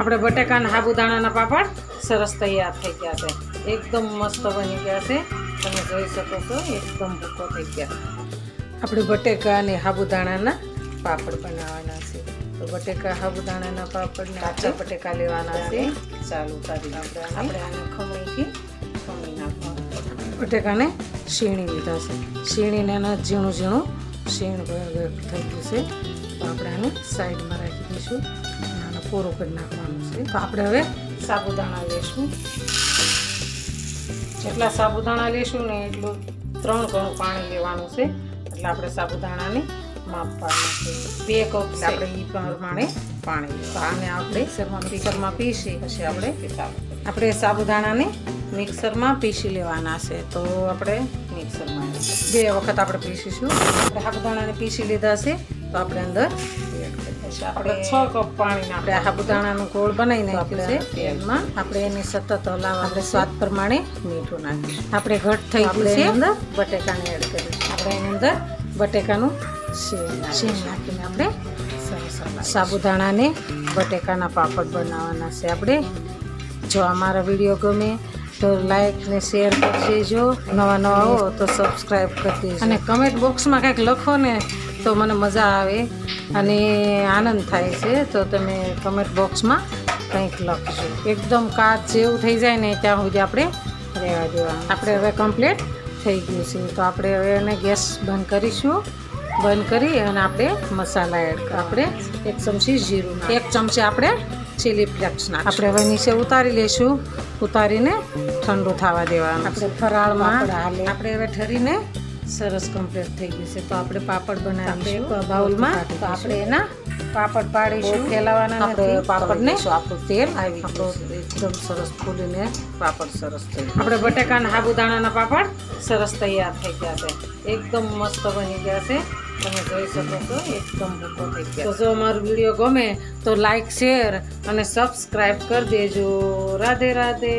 આપણે બટેકાના સાબુદાણાના પાપડ સરસ તૈયાર થઈ ગયા છે. એકદમ મસ્ત બની ગયા છે. તમે જોઈ શકો છો એકદમ ભૂકો થઈ ગયા. આપણે બટેકા અને સાબુદાણાના પાપડ બનાવવાના છે. તો બટેકા સાબુદાણાના પાપડને કાચા બટેકા લેવાના છે. ચાલુ ઉતારી આપણે આને ખમણીથી ખમણી નાખવાનું. બટેકાને શીણી લીધા છે. શીણીને એના ઝીણું ઝીણું શીણ થઈ ગયું છે. તો આપણે આને સાઈડમાં રાખી દઈશું. આને પૂરું કરી નાખવાનું છે. તો આપણે હવે સાબુદાણા લેશું. જેટલા સાબુદાણા લેશું ને એટલું 3 ગણું પાણી લેવાનું છે. એટલે આપણે સાબુદાણાને માપ પાડવાનું છે. 2 કપ આપણે એ પ્રમાણે પાણી લેવું. આને આપણે મિક્સરમાં પીસી પછી આપણે સાબુદાણાને મિક્સરમાં પીસી લેવાના છે. તો આપણે મિક્સરમાં 2 વખત આપણે પીસીશું. આપણે સાબુદાણાને પીસી લીધા છે. તો આપણે અંદર આપણે 6 કપ પાણીને આપણે સાબુદાણાનો ગોળ બનાવી નાખ્યું છે તેલમાં. આપણે એને સતત હલાવવા. આપણે સ્વાદ પ્રમાણે મીઠું નાખીશું. આપણે ઘટ થઈ ગયું છે. અંદર બટેકાને એડ કરીશું. આપણે એની અંદર બટેકાનું શીણ નાખીને આપણે સાબુદાણાને બટેકાના પાપડ બનાવવાના છે. આપણે જો અમારા વિડીયો ગમે તો લાઈક ને શેર કરી દેજો. નવા હો તો સબસ્ક્રાઈબ કરી દેજો. અને કમેન્ટ બોક્સમાં કંઈક લખો ને તો મને મજા આવે અને આનંદ થાય છે. તો તમે કમેન્ટ બોક્સમાં કંઈક લખજો. એકદમ કાચ જેવું થઈ જાય ને ત્યાં સુધી આપણે રહેવા દેવાનું. આપણે હવે કમ્પ્લીટ થઈ ગયું છે. તો આપણે હવે એને ગેસ બંધ કરીશું. બંધ કરી અને આપણે મસાલા એડ. આપણે 1 ચમચી જીરું, 1 ચમચી આપણે ચીલી ફ્લેક્સ નાખ. આપણે હવે નીચે ઉતારી લઈશું. ઉતારીને ઠંડુ થવા દેવાનું. આપણે ફરાળમાં આપણે હવે ઠરીને સરસ કમ્પ્લીટ થઈ ગયું છે. તો આપણે પાપડ બનાવીશું બાઉલમાં. તો આપણે એના પાપડ પાડીશું. ફેલાવાના આપણે પાપડને આપણું તેલ આવી ગયું. એકદમ સરસ ફૂલીને પાપડ સરસ થઈ ગયા. આપણે બટેકાના સાબુદાણાના પાપડ સરસ તૈયાર થઈ ગયા છે. એકદમ મસ્ત બની ગયા છે. તમે જોઈ શકો છો એકદમ ભૂકો થઈ ગયા. તો જો અમારો વિડીયો ગમે તો લાઈક શેર અને સબસ્ક્રાઈબ કરી દેજો. રાધે રાધે.